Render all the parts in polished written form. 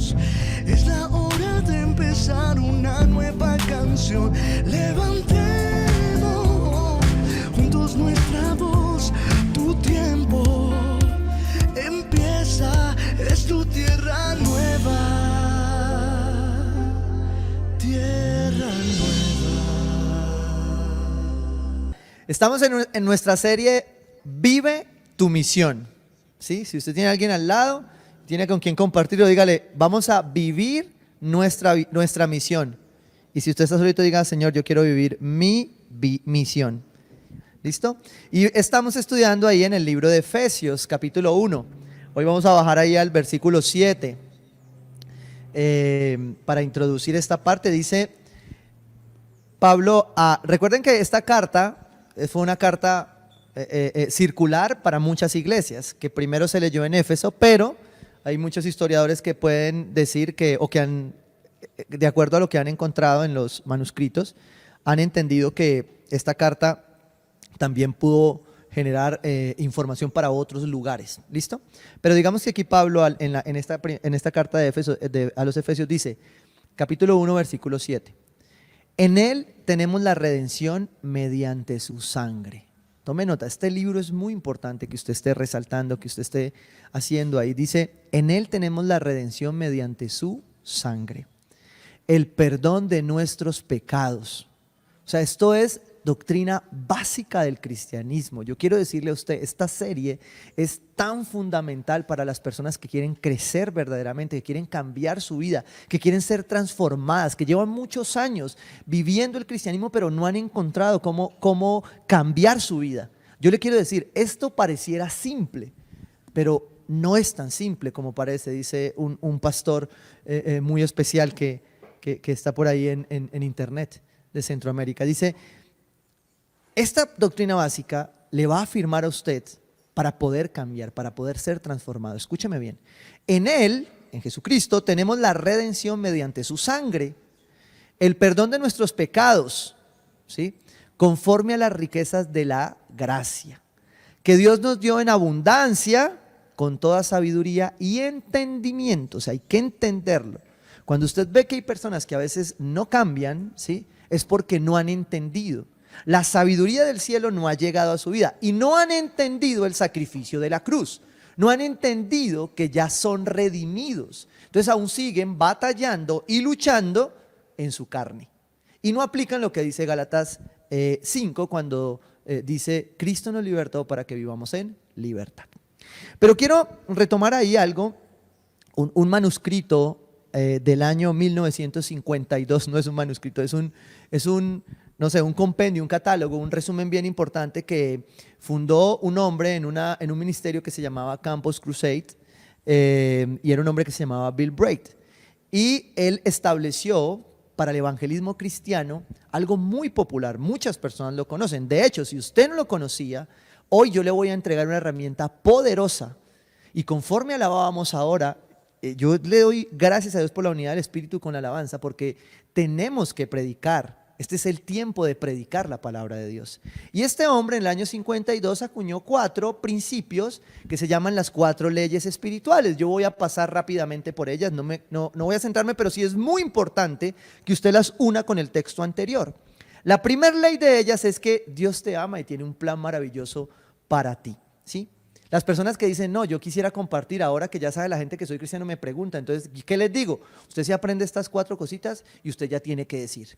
juntos. Es la hora de empezar una nueva canción. Levantemos juntos nuestra voz. Tu tiempo empieza, es tu tierra nueva. Tierra nueva. Estamos en nuestra serie Vive tu misión. ¿Sí? Si usted tiene a alguien al lado, tiene con quien compartirlo, dígale, vamos a vivir nuestra misión. Y si usted está solito, diga, Señor, yo quiero vivir mi misión. ¿Listo? Y estamos estudiando ahí en el libro de Efesios, capítulo 1. Hoy vamos a bajar ahí al versículo 7. Para introducir esta parte, dice Pablo, recuerden que esta carta fue una carta circular para muchas iglesias, que primero se leyó en Éfeso, pero hay muchos historiadores que pueden decir que han, de acuerdo a lo que han encontrado en los manuscritos, han entendido que esta carta también pudo generar información para otros lugares. ¿Listo? Pero digamos que aquí Pablo en esta carta de Éfeso, a los Efesios dice, capítulo 1, versículo 7, en él tenemos la redención mediante su sangre. Tome nota, este libro es muy importante que usted esté resaltando, que usted esté haciendo ahí. Dice, en él tenemos la redención mediante su sangre, el perdón de nuestros pecados. O sea, esto es doctrina básica del cristianismo. Yo quiero decirle a usted, esta serie es tan fundamental para las personas que quieren crecer verdaderamente, que quieren cambiar su vida, que quieren ser transformadas, que llevan muchos años viviendo el cristianismo pero no han encontrado cómo cambiar su vida. Yo le quiero decir, esto pareciera simple, pero no es tan simple como parece, dice un pastor muy especial que está por ahí en internet de Centroamérica. Dice, esta doctrina básica le va a afirmar a usted para poder cambiar, para poder ser transformado. Escúcheme bien. En él, en Jesucristo, tenemos la redención mediante su sangre, el perdón de nuestros pecados, ¿sí? Conforme a las riquezas de la gracia, que Dios nos dio en abundancia, con toda sabiduría y entendimiento. O sea, hay que entenderlo. Cuando usted ve que hay personas que a veces no cambian, ¿sí? Es porque no han entendido. La sabiduría del cielo no ha llegado a su vida y no han entendido el sacrificio de la cruz. No han entendido que ya son redimidos. Entonces aún siguen batallando y luchando en su carne. Y no aplican lo que dice Gálatas 5 cuando dice, Cristo nos libertó para que vivamos en libertad. Pero quiero retomar ahí algo, un manuscrito del año 1952, no es un manuscrito, es un compendio, un catálogo, un resumen bien importante que fundó un hombre en un ministerio que se llamaba Campus Crusade, y era un hombre que se llamaba Bill Bright. Y él estableció para el evangelismo cristiano algo muy popular, muchas personas lo conocen. De hecho, si usted no lo conocía, hoy yo le voy a entregar una herramienta poderosa. Y conforme alabábamos ahora, yo le doy gracias a Dios por la unidad del Espíritu con la alabanza, porque tenemos que predicar. Este es el tiempo de predicar la palabra de Dios. Y este hombre en el año 52 acuñó 4 principios que se llaman las 4 leyes espirituales. Yo voy a pasar rápidamente por ellas, no voy a centrarme, pero sí es muy importante que usted las una con el texto anterior. La primera ley de ellas es que Dios te ama y tiene un plan maravilloso para ti, ¿sí? Las personas que dicen, no, yo quisiera compartir, ahora que ya sabe la gente que soy cristiano me pregunta, entonces, ¿qué les digo? Usted se aprende estas 4 cositas y usted ya tiene que decir.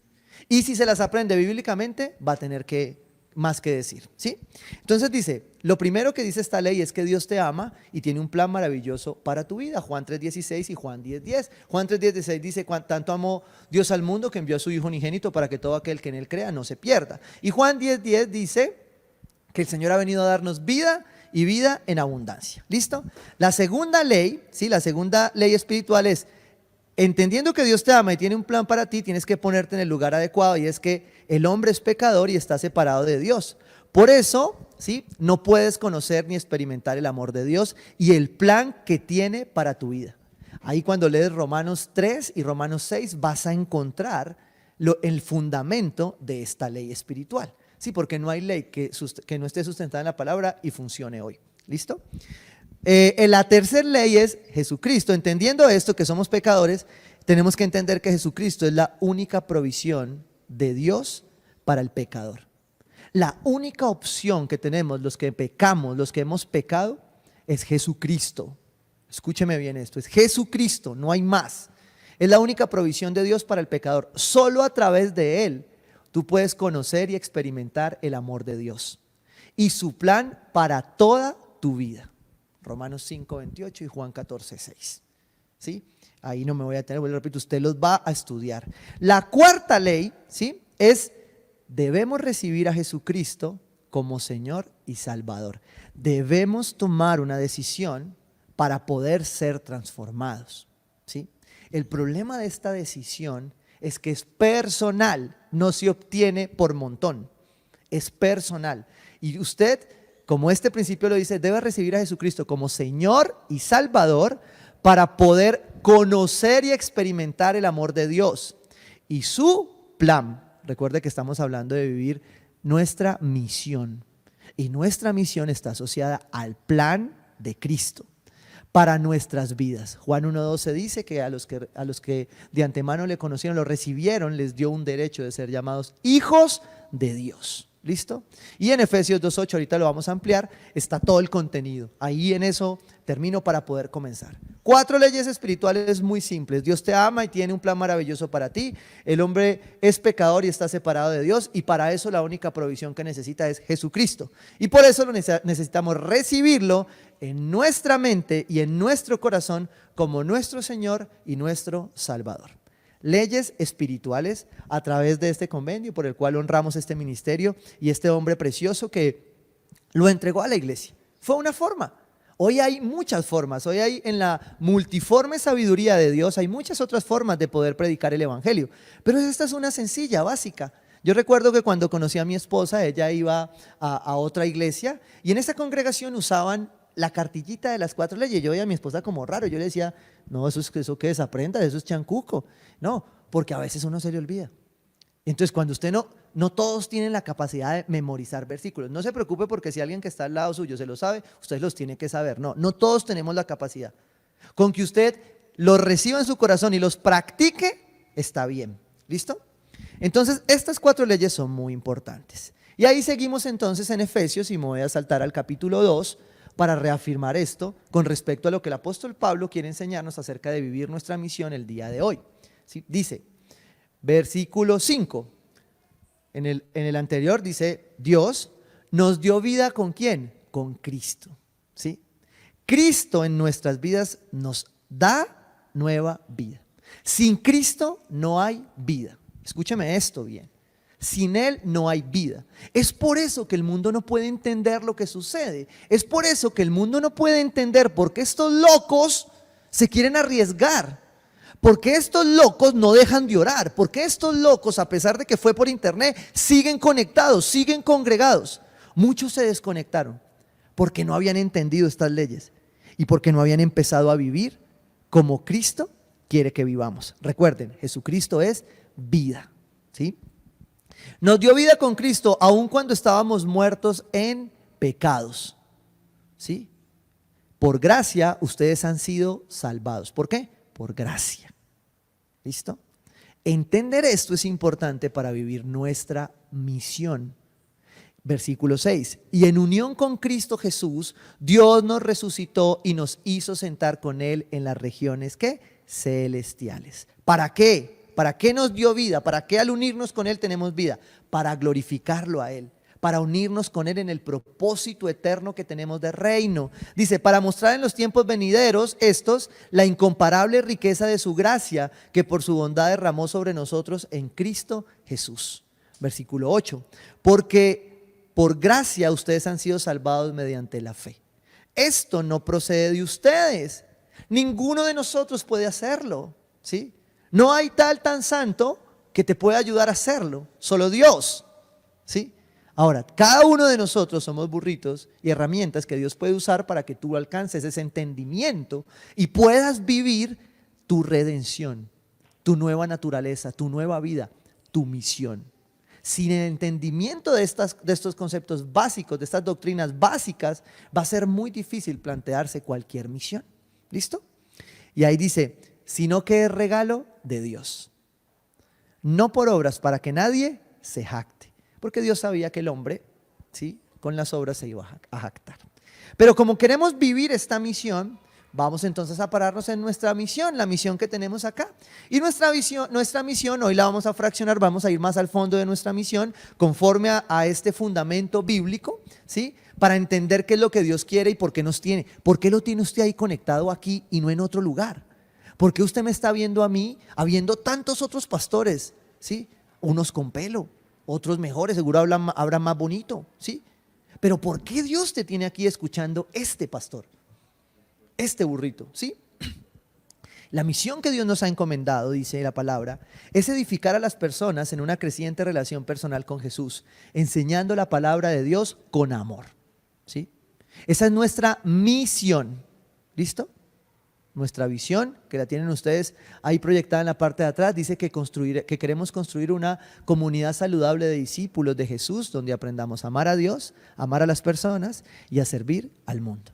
Y si se las aprende bíblicamente, va a tener más que decir, ¿sí? Entonces dice, lo primero que dice esta ley es que Dios te ama y tiene un plan maravilloso para tu vida. Juan 3:16 y Juan 10:10. Juan 3:16 dice, tanto amó Dios al mundo que envió a su Hijo unigénito para que todo aquel que en él crea no se pierda. Y Juan 10:10 dice que el Señor ha venido a darnos vida y vida en abundancia. ¿Listo? La segunda ley, ¿sí? La segunda ley espiritual es, entendiendo que Dios te ama y tiene un plan para ti, tienes que ponerte en el lugar adecuado, y es que el hombre es pecador y está separado de Dios. Por eso, ¿sí? No puedes conocer ni experimentar el amor de Dios y el plan que tiene para tu vida. Ahí cuando lees Romanos 3 y Romanos 6 vas a encontrar el fundamento de esta ley espiritual. Sí, porque no hay ley que no esté sustentada en la palabra y funcione hoy. ¿Listo? La tercera ley es Jesucristo. Entendiendo esto, que somos pecadores, tenemos que entender que Jesucristo es la única provisión de Dios para el pecador. La única opción que tenemos los que pecamos, los que hemos pecado, es Jesucristo. Escúcheme bien esto, es Jesucristo, no hay más. Es la única provisión de Dios para el pecador. Solo a través de Él tú puedes conocer y experimentar el amor de Dios y su plan para toda tu vida. Romanos 5:28 y Juan 14:6. ¿Sí? Ahí no me voy a tener, lo repito, usted los va a estudiar. La cuarta ley, ¿sí?, es: debemos recibir a Jesucristo como Señor y Salvador. Debemos tomar una decisión para poder ser transformados, ¿sí? El problema de esta decisión es que es personal, no se obtiene por montón, es personal. Y usted, como este principio lo dice, debe recibir a Jesucristo como Señor y Salvador para poder conocer y experimentar el amor de Dios y su plan. Recuerde que estamos hablando de vivir nuestra misión, y nuestra misión está asociada al plan de Cristo para nuestras vidas. Juan 1:12 dice que a los que de antemano le conocieron, lo recibieron, les dio un derecho de ser llamados hijos de Dios. ¿Listo? Y en Efesios 2:8, ahorita lo vamos a ampliar, está todo el contenido. Ahí en eso termino para poder comenzar. 4 leyes espirituales muy simples. Dios te ama y tiene un plan maravilloso para ti. El hombre es pecador y está separado de Dios, y para eso la única provisión que necesita es Jesucristo. Y por eso necesitamos recibirlo en nuestra mente y en nuestro corazón como nuestro Señor y nuestro Salvador. Leyes espirituales a través de este convenio por el cual honramos este ministerio y este hombre precioso que lo entregó a la iglesia. Fue una forma. Hoy hay muchas formas. Hoy hay, en la multiforme sabiduría de Dios, hay muchas otras formas de poder predicar el evangelio. Pero esta es una sencilla, básica. Yo recuerdo que cuando conocí a mi esposa, ella iba a otra iglesia y en esa congregación usaban la cartillita de las 4 leyes. Yo veía a mi esposa como raro. Yo le decía, no, eso que desaprenda, eso es chancuco. No, porque a veces uno se le olvida. Entonces, cuando usted no todos tienen la capacidad de memorizar versículos. No se preocupe, porque si alguien que está al lado suyo se lo sabe, usted los tiene que saber. No todos tenemos la capacidad. Con que usted los reciba en su corazón y los practique, está bien. ¿Listo? Entonces, estas 4 leyes son muy importantes. Y ahí seguimos entonces en Efesios, y me voy a saltar al capítulo 2 para reafirmar esto con respecto a lo que el apóstol Pablo quiere enseñarnos acerca de vivir nuestra misión el día de hoy. ¿Sí? Dice, versículo 5, en el anterior dice, Dios nos dio vida ¿con quién? Con Cristo. ¿Sí? Cristo en nuestras vidas nos da nueva vida. Sin Cristo no hay vida. Escúcheme esto bien. Sin Él no hay vida. Es por eso que el mundo no puede entender lo que sucede. Es por eso que el mundo no puede entender por qué estos locos se quieren arriesgar. ¿Por qué estos locos no dejan de orar? ¿Por qué estos locos, a pesar de que fue por internet, siguen conectados, siguen congregados? Muchos se desconectaron porque no habían entendido estas leyes y porque no habían empezado a vivir como Cristo quiere que vivamos. Recuerden, Jesucristo es vida, ¿sí? Nos dio vida con Cristo aun cuando estábamos muertos en pecados, ¿sí? Por gracia ustedes han sido salvados. ¿Por qué? Por gracia. ¿Listo? Entender esto es importante para vivir nuestra misión. Versículo 6. Y en unión con Cristo Jesús, Dios nos resucitó y nos hizo sentar con Él en las regiones, ¿qué? Celestiales. ¿Para qué? ¿Para qué nos dio vida? ¿Para qué al unirnos con Él tenemos vida? Para glorificarlo a Él, para unirnos con Él en el propósito eterno que tenemos de reino. Dice, para mostrar en los tiempos venideros la incomparable riqueza de su gracia que por su bondad derramó sobre nosotros en Cristo Jesús. Versículo 8. Porque por gracia ustedes han sido salvados mediante la fe. Esto no procede de ustedes. Ninguno de nosotros puede hacerlo, ¿sí? No hay tal tan santo que te pueda ayudar a hacerlo, solo Dios, ¿sí? Ahora, cada uno de nosotros somos burritos y herramientas que Dios puede usar para que tú alcances ese entendimiento y puedas vivir tu redención, tu nueva naturaleza, tu nueva vida, tu misión. Sin el entendimiento de estos conceptos básicos, de estas doctrinas básicas, va a ser muy difícil plantearse cualquier misión. ¿Listo? Y ahí dice, sino que es regalo de Dios. No por obras para que nadie se jacte. Porque Dios sabía que el hombre, ¿sí?, con las obras se iba a jactar. Pero como queremos vivir esta misión, vamos entonces a pararnos en nuestra misión, la misión que tenemos acá. Y nuestra misión, hoy la vamos a fraccionar, vamos a ir más al fondo de nuestra misión, conforme a este fundamento bíblico, ¿sí?, para entender qué es lo que Dios quiere y por qué nos tiene. ¿Por qué lo tiene usted ahí conectado aquí y no en otro lugar? ¿Por qué usted me está viendo a mí, habiendo tantos otros pastores, ¿sí?, unos con pelo, otros mejores, seguro hablan más bonito, ¿sí? Pero ¿por qué Dios te tiene aquí escuchando este pastor? Este burrito, ¿sí? La misión que Dios nos ha encomendado, dice la palabra, es edificar a las personas en una creciente relación personal con Jesús, enseñando la palabra de Dios con amor, ¿sí? Esa es nuestra misión, ¿listo? Nuestra visión, que la tienen ustedes ahí proyectada en la parte de atrás, dice que queremos construir una comunidad saludable de discípulos de Jesús, donde aprendamos a amar a Dios, a amar a las personas y a servir al mundo.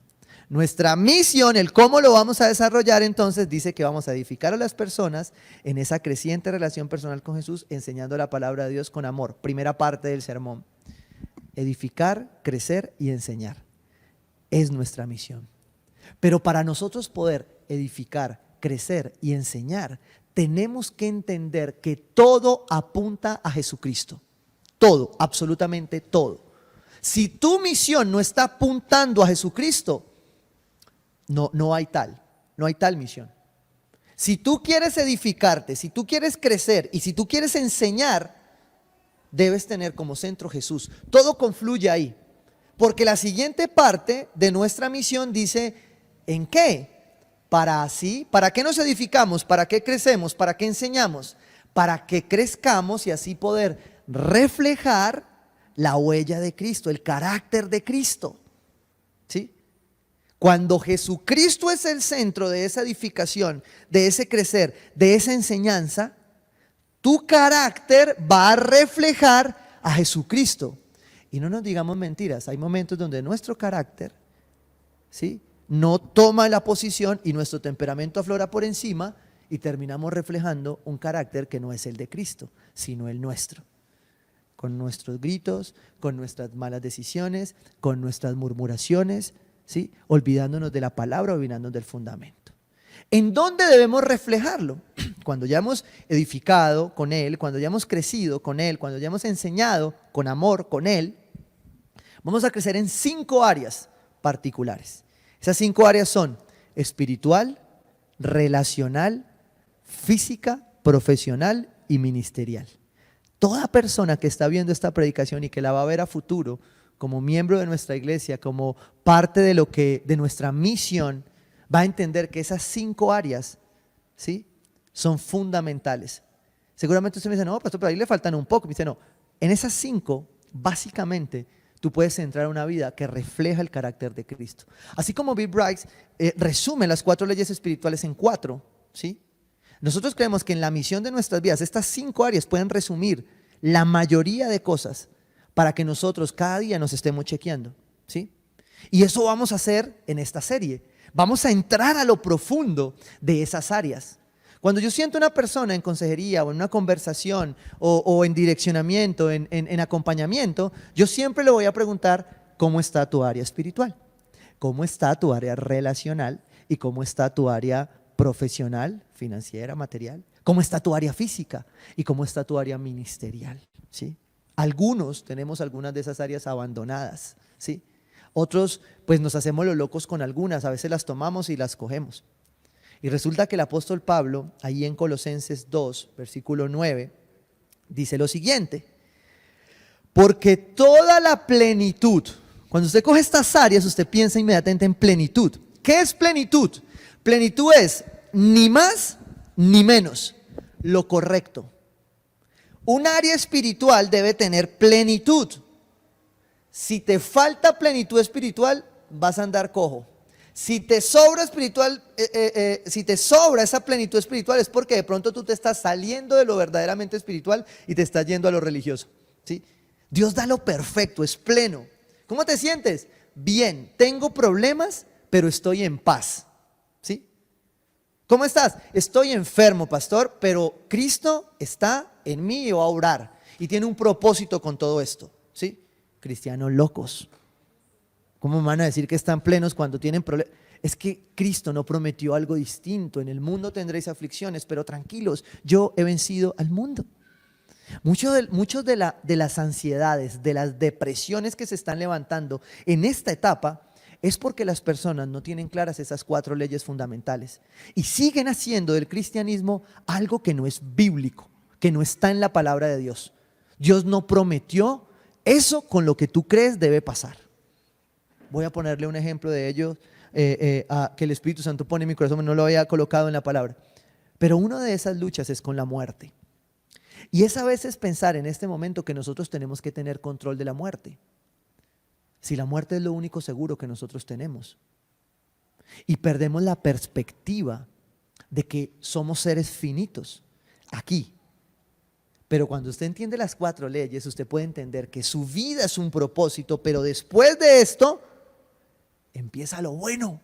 Nuestra misión, el cómo lo vamos a desarrollar, entonces dice que vamos a edificar a las personas en esa creciente relación personal con Jesús, enseñando la palabra de Dios con amor. Primera parte del sermón. Edificar, crecer y enseñar. Es nuestra misión. Pero para nosotros poder edificar, crecer y enseñar, tenemos que entender que todo apunta a Jesucristo. Todo, absolutamente todo. Si tu misión no está apuntando a Jesucristo, no hay tal misión. Si tú quieres edificarte, si tú quieres crecer y si tú quieres enseñar, debes tener como centro Jesús. Todo confluye ahí. Porque la siguiente parte de nuestra misión dice, ¿en qué? ¿Para qué nos edificamos? ¿Para qué crecemos? ¿Para qué enseñamos? Para que crezcamos y así poder reflejar la huella de Cristo, el carácter de Cristo. ¿Sí? Cuando Jesucristo es el centro de esa edificación, de ese crecer, de esa enseñanza, tu carácter va a reflejar a Jesucristo. Y no nos digamos mentiras, hay momentos donde nuestro carácter, ¿sí?, no toma la posición y nuestro temperamento aflora por encima y terminamos reflejando un carácter que no es el de Cristo, sino el nuestro. Con nuestros gritos, con nuestras malas decisiones, con nuestras murmuraciones, ¿sí?, olvidándonos de la palabra, olvidándonos del fundamento. ¿En dónde debemos reflejarlo? Cuando ya hemos edificado con Él, cuando ya hemos crecido con Él, cuando ya hemos enseñado con amor con Él, vamos a crecer en 5 áreas particulares. Esas 5 áreas son espiritual, relacional, física, profesional y ministerial. Toda persona que está viendo esta predicación y que la va a ver a futuro como miembro de nuestra iglesia, como parte de nuestra misión, va a entender que esas 5 áreas, ¿sí?, son fundamentales. Seguramente usted me dice, no, pastor, pero ahí le faltan un poco. Me dice, no, en esas 5, básicamente, tú puedes centrar una vida que refleja el carácter de Cristo. Así como Bill Bright resume las 4 leyes espirituales en 4, ¿sí? Nosotros creemos que en la misión de nuestras vidas, estas 5 áreas pueden resumir la mayoría de cosas para que nosotros cada día nos estemos chequeando, ¿sí? Y eso vamos a hacer en esta serie. Vamos a entrar a lo profundo de esas áreas. Cuando yo siento una persona en consejería o en una conversación o en direccionamiento, en acompañamiento, yo siempre le voy a preguntar cómo está tu área espiritual, cómo está tu área relacional y cómo está tu área profesional, financiera, material, cómo está tu área física y cómo está tu área ministerial, ¿sí? Algunos tenemos algunas de esas áreas abandonadas, ¿sí? Otros pues nos hacemos los locos con algunas, a veces las tomamos y las cogemos. Y resulta que el apóstol Pablo, ahí en Colosenses 2, versículo 9, dice lo siguiente: porque toda la plenitud, cuando usted coge estas áreas, usted piensa inmediatamente en plenitud. ¿Qué es plenitud? Plenitud es ni más ni menos, lo correcto. Un área espiritual debe tener plenitud. Si te falta plenitud espiritual, vas a andar cojo. Si te sobra esa plenitud espiritual, es porque de pronto tú te estás saliendo de lo verdaderamente espiritual y te estás yendo a lo religioso, ¿sí? Dios da lo perfecto, es pleno. ¿Cómo te sientes? Bien, tengo problemas, pero estoy en paz, ¿sí? ¿Cómo estás? Estoy enfermo, pastor, pero Cristo está en mí y va a orar. Y tiene un propósito con todo esto, ¿sí? Cristianos locos. ¿Cómo me van a decir que están plenos cuando tienen problemas? Es que Cristo no prometió algo distinto. En el mundo tendréis aflicciones, pero tranquilos, yo he vencido al mundo. Muchos de las ansiedades, de las depresiones que se están levantando en esta etapa es porque las personas no tienen claras esas 4 leyes fundamentales y siguen haciendo del cristianismo algo que no es bíblico, que no está en la palabra de Dios. Dios no prometió eso con lo que tú crees debe pasar. Voy a ponerle un ejemplo de ello que el Espíritu Santo pone en mi corazón, no lo había colocado en la palabra. Pero una de esas luchas es con la muerte. Y es a veces pensar en este momento que nosotros tenemos que tener control de la muerte. Si la muerte es lo único seguro que nosotros tenemos. Y perdemos la perspectiva de que somos seres finitos aquí. Pero cuando usted entiende las 4 leyes, usted puede entender que su vida es un propósito, pero después de esto empieza lo bueno,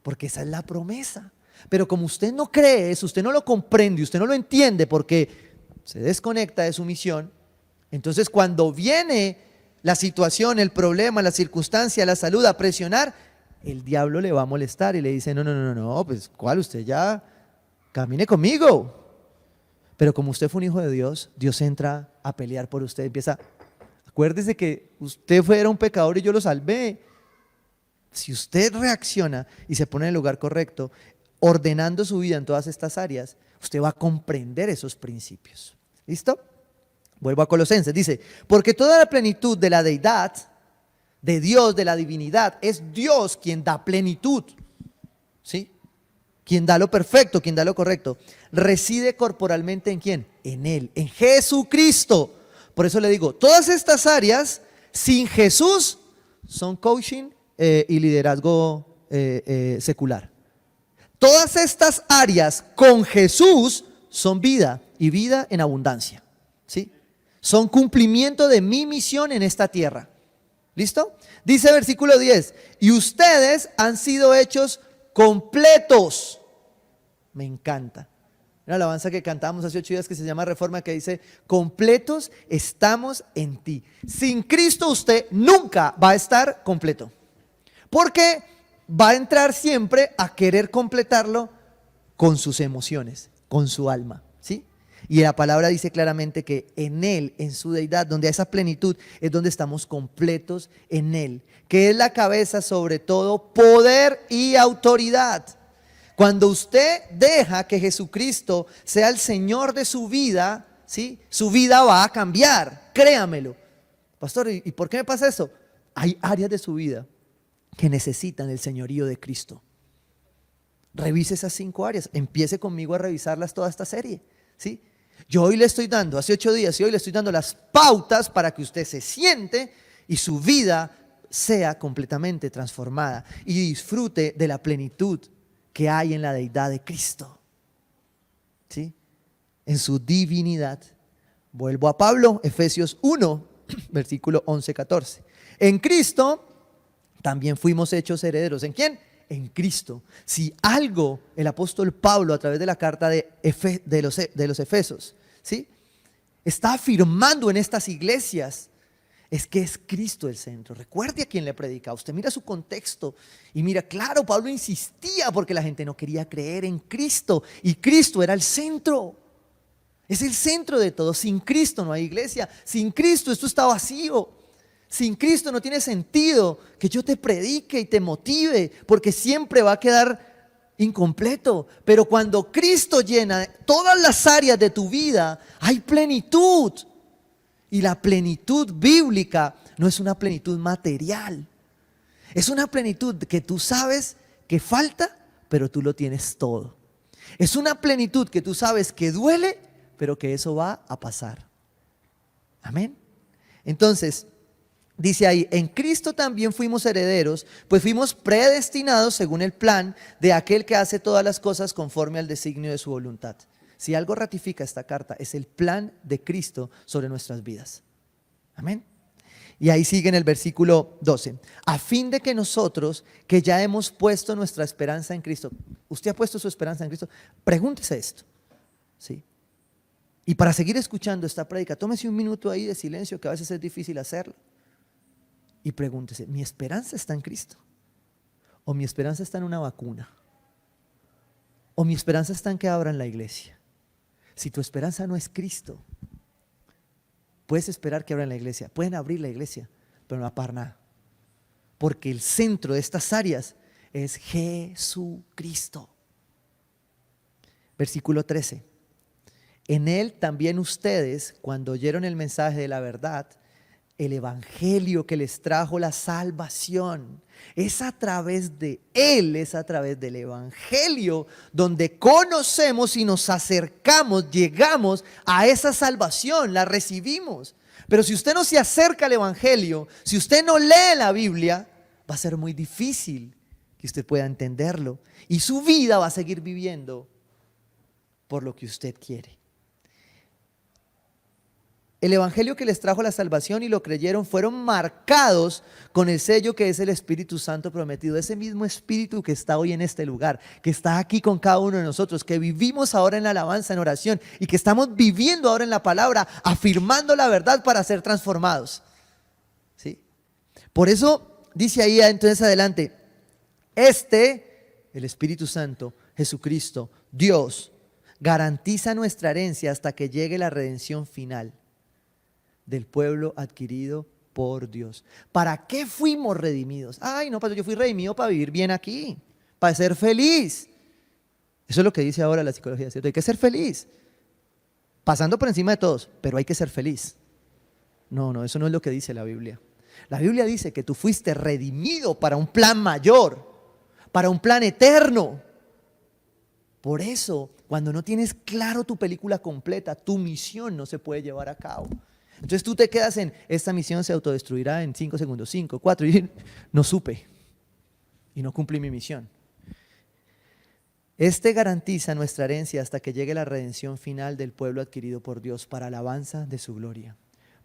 porque esa es la promesa. Pero como usted no cree eso, usted no lo comprende, usted no lo entiende porque se desconecta de su misión, entonces cuando viene la situación, el problema, la circunstancia, la salud a presionar, el diablo le va a molestar y le dice, no, pues ¿cuál? Usted ya camine conmigo. Pero como usted fue un hijo de Dios, Dios entra a pelear por usted, empieza, acuérdese que usted era un pecador y yo lo salvé. Si usted reacciona y se pone en el lugar correcto, ordenando su vida en todas estas áreas, usted va a comprender esos principios. ¿Listo? Vuelvo a Colosenses, dice, porque toda la plenitud de la deidad, de Dios, de la divinidad, es Dios quien da plenitud, ¿sí? Quien da lo perfecto, quien da lo correcto. Reside corporalmente ¿en quién? En Él, en Jesucristo. Por eso le digo, todas estas áreas sin Jesús son coaching y liderazgo secular. Todas estas áreas con Jesús son vida y vida en abundancia, ¿sí? Son cumplimiento de mi misión en esta tierra. ¿Listo? Dice versículo 10, y ustedes han sido hechos completos. Me encanta. Una alabanza que cantamos hace 8 días que se llama Reforma, que dice, completos estamos en ti. Sin Cristo usted nunca va a estar completo. Porque va a entrar siempre a querer completarlo con sus emociones, con su alma, ¿sí? Y la palabra dice claramente que en Él, en su deidad, donde hay esa plenitud, es donde estamos completos en Él, que es la cabeza sobre todo poder y autoridad. Cuando usted deja que Jesucristo sea el Señor de su vida, ¿sí? Su vida va a cambiar, créamelo. Pastor, ¿y por qué me pasa eso? Hay áreas de su vida que necesitan el señorío de Cristo. Revise esas 5 áreas, empiece conmigo a revisarlas toda esta serie, ¿sí? Yo hoy le estoy dando, hace 8 días, y hoy le estoy dando las pautas para que usted se siente y su vida sea completamente transformada y disfrute de la plenitud que hay en la deidad de Cristo, ¿sí? En su divinidad. Vuelvo a Pablo, Efesios 1, versículo 11-14. En Cristo también fuimos hechos herederos. ¿En quién? En Cristo. Si algo el apóstol Pablo a través de la carta de los Efesos, ¿sí? está afirmando en estas iglesias, es que es Cristo el centro. Recuerde a quién le predica. Usted mira su contexto y mira, claro, Pablo insistía porque la gente no quería creer en Cristo y Cristo era el centro. Es el centro de todo. Sin Cristo no hay iglesia. Sin Cristo esto está vacío. Sin Cristo no tiene sentido que yo te predique y te motive, porque siempre va a quedar incompleto. Pero cuando Cristo llena todas las áreas de tu vida, hay plenitud. Y la plenitud bíblica no es una plenitud material. Es una plenitud que tú sabes que falta, pero tú lo tienes todo. Es una plenitud que tú sabes que duele, pero que eso va a pasar. Amén. Entonces, dice ahí, en Cristo también fuimos herederos, pues fuimos predestinados según el plan de aquel que hace todas las cosas conforme al designio de su voluntad. Si algo ratifica esta carta, es el plan de Cristo sobre nuestras vidas. Amén. Y ahí sigue en el versículo 12. A fin de que nosotros, que ya hemos puesto nuestra esperanza en Cristo. ¿Usted ha puesto su esperanza en Cristo? Pregúntese esto. ¿Sí? Y para seguir escuchando esta prédica, tómese un minuto ahí de silencio, que a veces es difícil hacerlo. Y pregúntese, ¿mi esperanza está en Cristo? ¿O mi esperanza está en una vacuna? ¿O mi esperanza está en que abran la iglesia? Si tu esperanza no es Cristo, puedes esperar que abran la iglesia. Pueden abrir la iglesia, pero no va a pasar nada. Porque el centro de estas áreas es Jesucristo. Versículo 13. En Él también ustedes, cuando oyeron el mensaje de la verdad, el evangelio que les trajo la salvación, es a través de Él, es a través del evangelio donde conocemos y nos acercamos, llegamos a esa salvación, la recibimos. Pero si usted no se acerca al evangelio, si usted no lee la Biblia, va a ser muy difícil que usted pueda entenderlo y su vida va a seguir viviendo por lo que usted quiere. El evangelio que les trajo la salvación y lo creyeron fueron marcados con el sello que es el Espíritu Santo prometido. Ese mismo Espíritu que está hoy en este lugar, que está aquí con cada uno de nosotros, que vivimos ahora en la alabanza, en oración y que estamos viviendo ahora en la palabra, afirmando la verdad para ser transformados. ¿Sí? Por eso dice ahí entonces adelante, el Espíritu Santo, Jesucristo, Dios, garantiza nuestra herencia hasta que llegue la redención final del pueblo adquirido por Dios. ¿Para qué fuimos redimidos? Ay, no, pastor, yo fui redimido para vivir bien aquí, para ser feliz. Eso es lo que dice ahora la psicología, ¿cierto? Hay que ser feliz, pasando por encima de todos, pero hay que ser feliz. No, eso no es lo que dice la Biblia. La Biblia dice que tú fuiste redimido para un plan mayor, para un plan eterno. Por eso, cuando no tienes claro tu película completa, tu misión no se puede llevar a cabo. Entonces tú te quedas en, esta misión se autodestruirá en 5 segundos, 5, 4, y no supe y no cumplí mi misión. Garantiza nuestra herencia hasta que llegue la redención final del pueblo adquirido por Dios para alabanza de su gloria.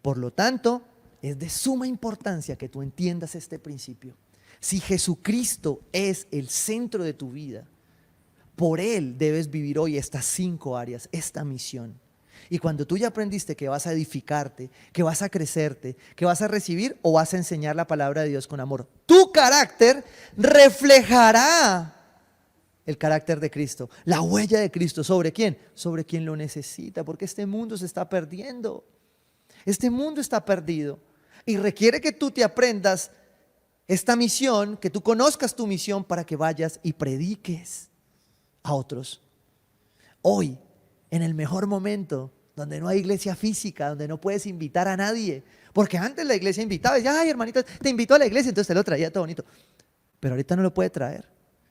Por lo tanto, es de suma importancia que tú entiendas este principio. Si Jesucristo es el centro de tu vida, por Él debes vivir hoy estas 5 áreas, esta misión. Y cuando tú ya aprendiste que vas a edificarte, que vas a crecerte, que vas a recibir o vas a enseñar la palabra de Dios con amor, tu carácter reflejará el carácter de Cristo, la huella de Cristo. ¿Sobre quién? Sobre quien lo necesita, porque este mundo se está perdiendo. Este mundo está perdido y requiere que tú te aprendas esta misión, que tú conozcas tu misión para que vayas y prediques a otros. Hoy, en el mejor momento, donde no hay iglesia física, donde no puedes invitar a nadie, porque antes la iglesia invitaba, y decía, ay hermanito, te invito a la iglesia, entonces te lo traía todo bonito, pero ahorita no lo puede traer.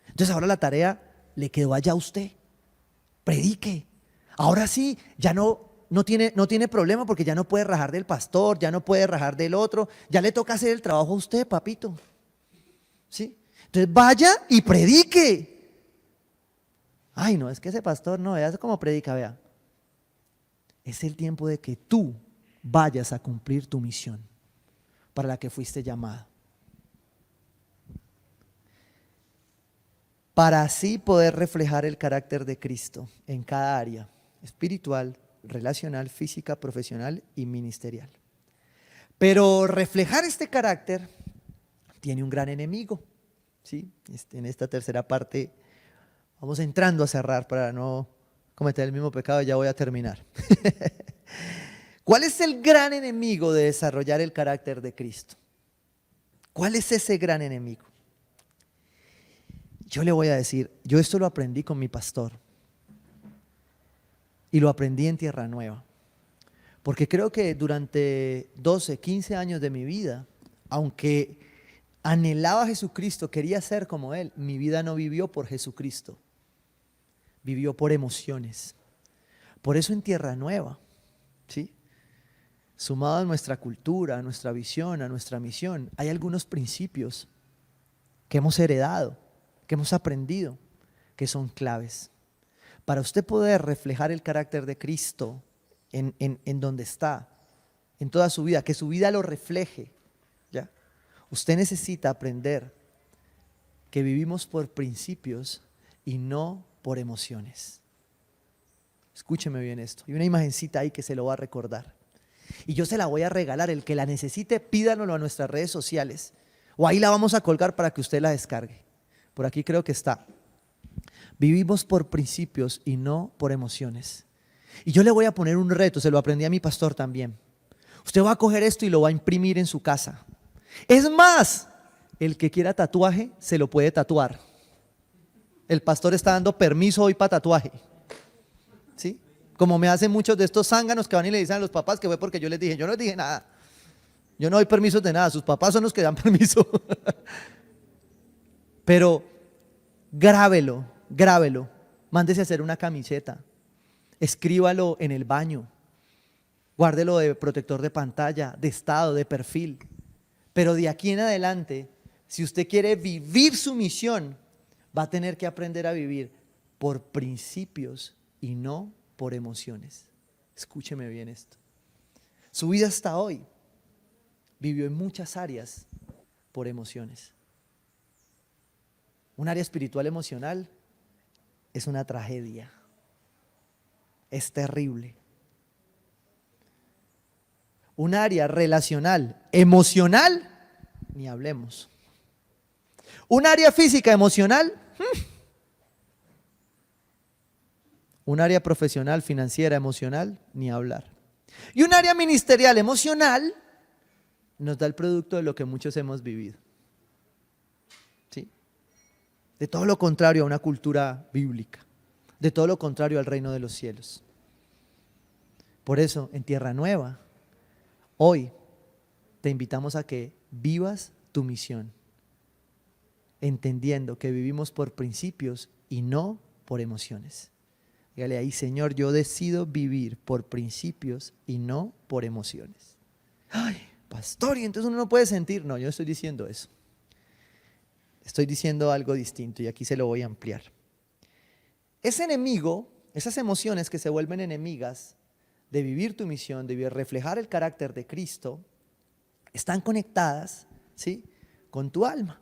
Entonces ahora la tarea le quedó allá a usted, predique. Ahora sí, ya no tiene problema porque ya no puede rajar del pastor, ya no puede rajar del otro, ya le toca hacer el trabajo a usted, papito. ¿Sí? Entonces vaya y predique. Ay, no, es que ese pastor no, vea cómo predica, vea. Es el tiempo de que tú vayas a cumplir tu misión para la que fuiste llamado. Para así poder reflejar el carácter de Cristo en cada área, espiritual, relacional, física, profesional y ministerial. Pero reflejar este carácter tiene un gran enemigo, ¿sí? En esta tercera parte vamos entrando a cerrar para no cometer el mismo pecado, ya voy a terminar. ¿Cuál es el gran enemigo de desarrollar el carácter de Cristo? ¿Cuál es ese gran enemigo? Yo le voy a decir, yo esto lo aprendí con mi pastor y lo aprendí en Tierra Nueva, porque creo que durante 12, 15 años de mi vida, aunque anhelaba a Jesucristo, quería ser como Él, mi vida no vivió por Jesucristo, vivió por emociones. Por eso en Tierra Nueva, ¿sí? Sumado a nuestra cultura, a nuestra visión, a nuestra misión, hay algunos principios que hemos heredado, que hemos aprendido, que son claves. Para usted poder reflejar el carácter de Cristo en donde está, en toda su vida, que su vida lo refleje, ¿ya? Usted necesita aprender que vivimos por principios y no por emociones. Escúcheme bien esto. Hay una imagencita ahí que se lo va a recordar. Y yo se la voy a regalar. El que la necesite, pídanoslo a nuestras redes sociales. O ahí la vamos a colgar para que usted la descargue. Por aquí creo que está. Vivimos por principios y no por emociones. Y yo le voy a poner un reto, se lo aprendí a mi pastor también. Usted va a coger esto y lo va a imprimir en su casa. Es más, el que quiera tatuaje, se lo puede tatuar. El pastor está dando permiso hoy para tatuaje. ¿Sí? Como me hacen muchos de estos zánganos que van y le dicen a los papás que fue porque yo les dije. Yo no les dije nada. Yo no doy permisos de nada. Sus papás son los que dan permiso. Pero grábelo. Mándese a hacer una camiseta. Escríbalo en el baño. Guárdelo de protector de pantalla, de estado, de perfil. Pero de aquí en adelante, si usted quiere vivir su misión, va a tener que aprender a vivir por principios y no por emociones. Escúcheme bien esto. Su vida hasta hoy vivió en muchas áreas por emociones. Un área espiritual emocional es una tragedia. Es terrible. Un área relacional, emocional, ni hablemos. Un área física, emocional. Un área profesional, financiera, emocional, ni hablar. Y un área ministerial, emocional, nos da el producto de lo que muchos hemos vivido. ¿Sí? De todo lo contrario a una cultura bíblica. De todo lo contrario al reino de los cielos. Por eso, en Tierra Nueva, hoy te invitamos a que vivas tu misión, entendiendo que vivimos por principios y no por emociones. Dígale ahí, Señor, yo decido vivir por principios y no por emociones. Ay, pastor, y entonces uno no puede sentir. No, yo no estoy diciendo eso. Estoy diciendo algo distinto y aquí se lo voy a ampliar. Ese enemigo, esas emociones que se vuelven enemigas de vivir tu misión, de reflejar el carácter de Cristo, están conectadas, ¿sí?, con tu alma,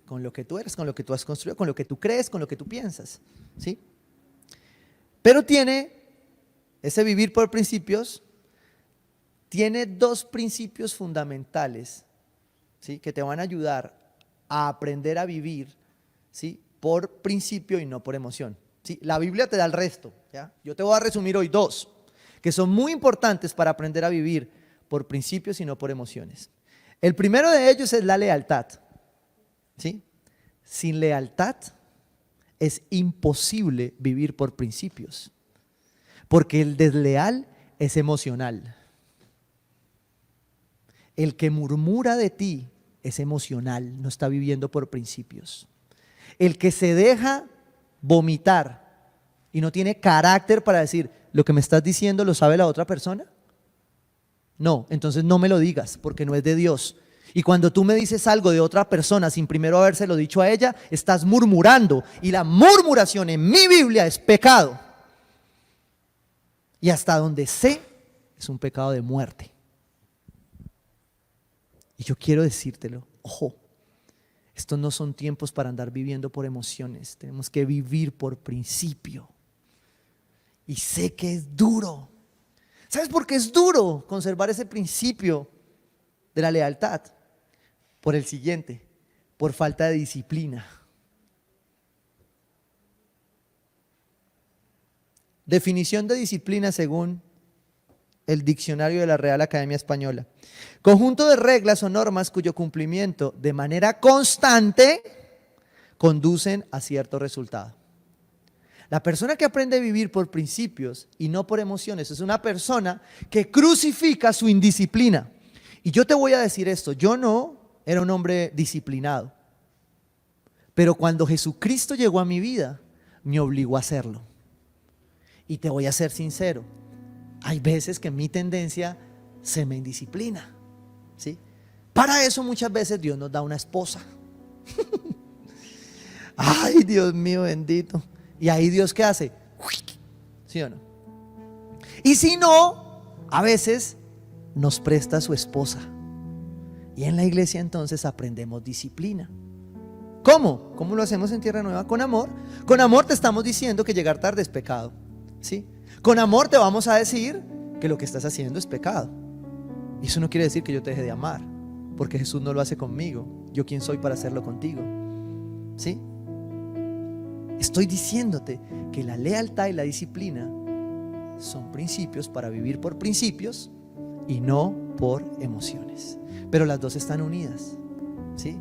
con lo que tú eres, con lo que tú has construido, con lo que tú crees, con lo que tú piensas, ¿sí? Pero ese vivir por principios, tiene dos principios fundamentales, ¿sí?, que te van a ayudar a aprender a vivir, ¿sí?, por principio y no por emoción, ¿sí? La Biblia te da el resto, ¿ya? Yo te voy a resumir hoy dos, que son muy importantes para aprender a vivir por principios y no por emociones. El primero de ellos es la lealtad, ¿sí? Sin lealtad es imposible vivir por principios, porque el desleal es emocional. El que murmura de ti es emocional, no está viviendo por principios. El que se deja vomitar y no tiene carácter para decir, ¿lo que me estás diciendo lo sabe la otra persona? No, entonces no me lo digas porque no es de Dios. Y cuando tú me dices algo de otra persona sin primero habérselo dicho a ella, estás murmurando. Y la murmuración en mi Biblia es pecado. Y hasta donde sé, es un pecado de muerte. Y yo quiero decírtelo, ojo, estos no son tiempos para andar viviendo por emociones. Tenemos que vivir por principio. Y sé que es duro. ¿Sabes por qué es duro conservar ese principio de la lealtad? Por el siguiente, por falta de disciplina. Definición de disciplina según el diccionario de la Real Academia Española. Conjunto de reglas o normas cuyo cumplimiento de manera constante conducen a cierto resultado. La persona que aprende a vivir por principios y no por emociones es una persona que crucifica su indisciplina. Y yo te voy a decir esto, yo no era un hombre disciplinado, pero cuando Jesucristo llegó a mi vida, me obligó a hacerlo. Y te voy a ser sincero, hay veces que mi tendencia se me indisciplina, ¿sí? Para eso muchas veces Dios nos da una esposa. Ay, Dios mío bendito. Y ahí Dios, ¿qué hace? ¿Sí o no? Y si no, a veces nos presta su esposa. Y en la iglesia entonces aprendemos disciplina. ¿Cómo? ¿Cómo lo hacemos en Tierra Nueva? Con amor. Con amor te estamos diciendo que llegar tarde es pecado, ¿sí? Con amor te vamos a decir que lo que estás haciendo es pecado. Y eso no quiere decir que yo te deje de amar, porque Jesús no lo hace conmigo. ¿Yo quién soy para hacerlo contigo? ¿Sí? Estoy diciéndote que la lealtad y la disciplina son principios para vivir por principios y no por emociones. Pero las dos están unidas, ¿sí?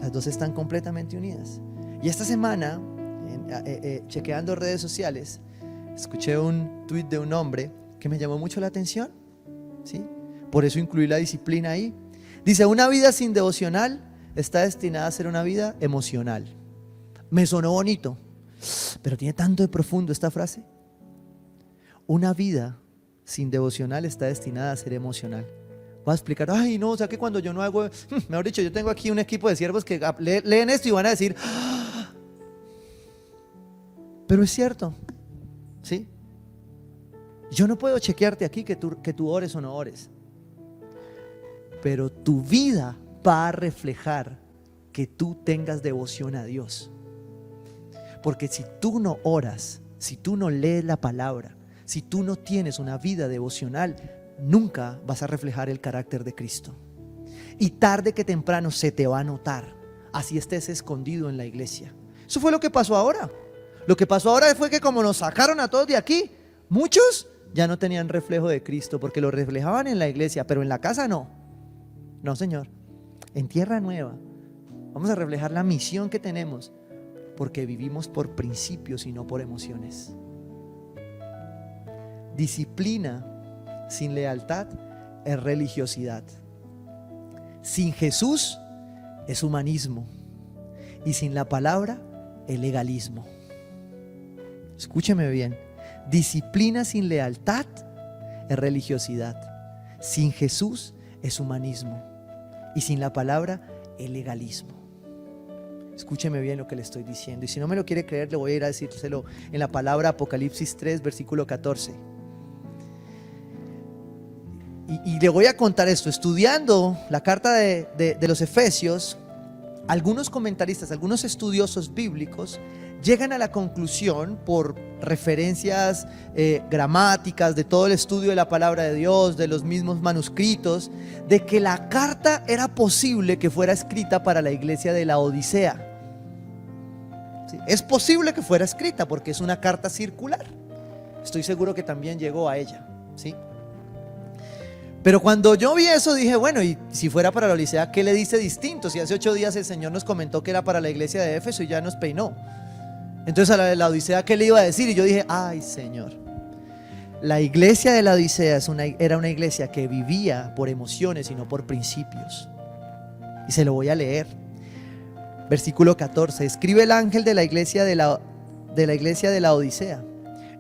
Las dos están completamente unidas. Y esta semana, chequeando redes sociales, escuché un tuit de un hombre que me llamó mucho la atención, ¿sí? Por eso incluí la disciplina ahí. Dice: una vida sin devocional está destinada a ser una vida emocional. Me sonó bonito, pero tiene tanto de profundo esta frase. Una vida sin devocional está destinada a ser emocional. Voy a explicar: ay no, o sea que cuando yo no hago, mejor dicho, yo tengo aquí un equipo de siervos que leen esto y van a decir, ¡ah! Pero es cierto, ¿sí? Yo no puedo chequearte aquí que tú ores o no ores, pero tu vida va a reflejar que tú tengas devoción a Dios. Porque si tú no oras, si tú no lees la palabra, si tú no tienes una vida devocional, nunca vas a reflejar el carácter de Cristo. Y tarde que temprano se te va a notar, así estés escondido en la iglesia. Eso fue lo que pasó ahora. Lo que pasó ahora fue que como nos sacaron a todos de aquí, muchos ya no tenían reflejo de Cristo, porque lo reflejaban en la iglesia, pero en la casa no. No, Señor. En Tierra Nueva vamos a reflejar la misión que tenemos, porque vivimos por principios y no por emociones. Disciplina sin lealtad es religiosidad. Sin Jesús es humanismo. Y sin la palabra es legalismo. Escúcheme bien. Disciplina sin lealtad es religiosidad. Sin Jesús es humanismo. Y sin la palabra es legalismo. Escúcheme bien lo que le estoy diciendo. Y si no me lo quiere creer, le voy a ir a decírselo en la palabra Apocalipsis 3, versículo 14. Y le voy a contar esto. Estudiando la carta de los Efesios, algunos comentaristas, algunos estudiosos bíblicos llegan a la conclusión, por referencias gramáticas de todo el estudio de la palabra de Dios, de los mismos manuscritos, de que la carta era posible que fuera escrita para la iglesia de la Odisea. ¿Sí? Es posible que fuera escrita porque es una carta circular. Estoy seguro que también llegó a ella, ¿sí? Pero cuando yo vi eso dije, bueno, y si fuera para la Odisea, ¿qué le dice distinto? Si hace 8 días el Señor nos comentó que era para la iglesia de Éfeso y ya nos peinó. Entonces a la Odisea, ¿qué le iba a decir? Y yo dije, ay Señor, la iglesia de la Odisea era una iglesia que vivía por emociones y no por principios. Y se lo voy a leer. Versículo 14. Escribe el ángel de la iglesia de la Odisea.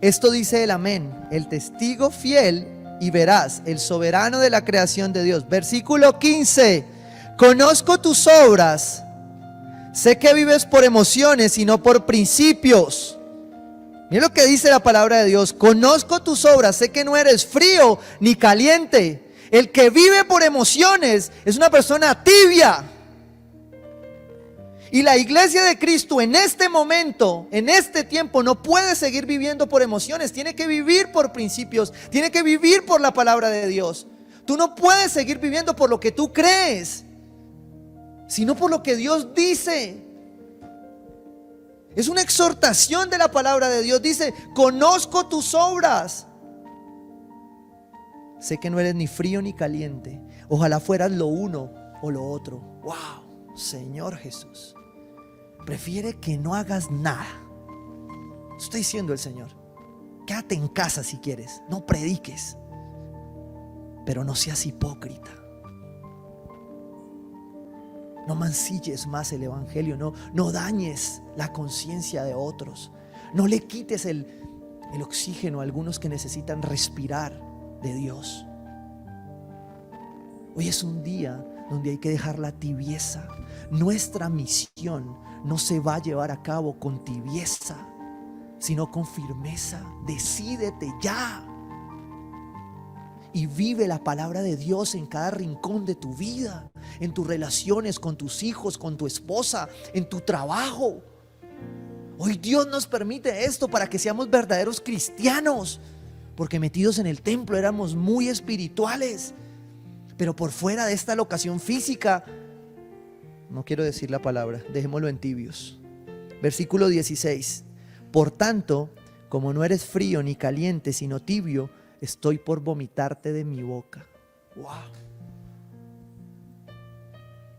Esto dice el amén, el testigo fiel y veraz, el soberano de la creación de Dios. Versículo 15. Conozco tus obras. Sé que vives por emociones y no por principios. Mira lo que dice la palabra de Dios. Conozco tus obras, sé que no eres frío ni caliente. El que vive por emociones es una persona tibia. Y la iglesia de Cristo en este momento, en este tiempo, no puede seguir viviendo por emociones. Tiene que vivir por principios. Tiene que vivir por la palabra de Dios. Tú no puedes seguir viviendo por lo que tú crees, sino por lo que Dios dice. Es una exhortación de la palabra de Dios. Dice, conozco tus obras. Sé que no eres ni frío ni caliente. Ojalá fueras lo uno o lo otro. Wow, Señor Jesús. Prefiere que no hagas nada. Está diciendo el Señor. Quédate en casa si quieres. No prediques. Pero no seas hipócrita. No mancilles más el evangelio. No dañes la conciencia de otros. No le quites el oxígeno a algunos que necesitan respirar de Dios. Hoy es un día donde hay que dejar la tibieza. Nuestra misión no se va a llevar a cabo con tibieza, sino con firmeza. Decídete ya y vive la palabra de Dios en cada rincón de tu vida, en tus relaciones con tus hijos, con tu esposa, en tu trabajo. Hoy Dios nos permite esto para que seamos verdaderos cristianos, porque metidos en el templo éramos muy espirituales, pero por fuera de esta locación física, no quiero decir la palabra, dejémoslo en tibios. Versículo 16: por tanto, como no eres frío ni caliente, sino tibio, estoy por vomitarte de mi boca. Wow.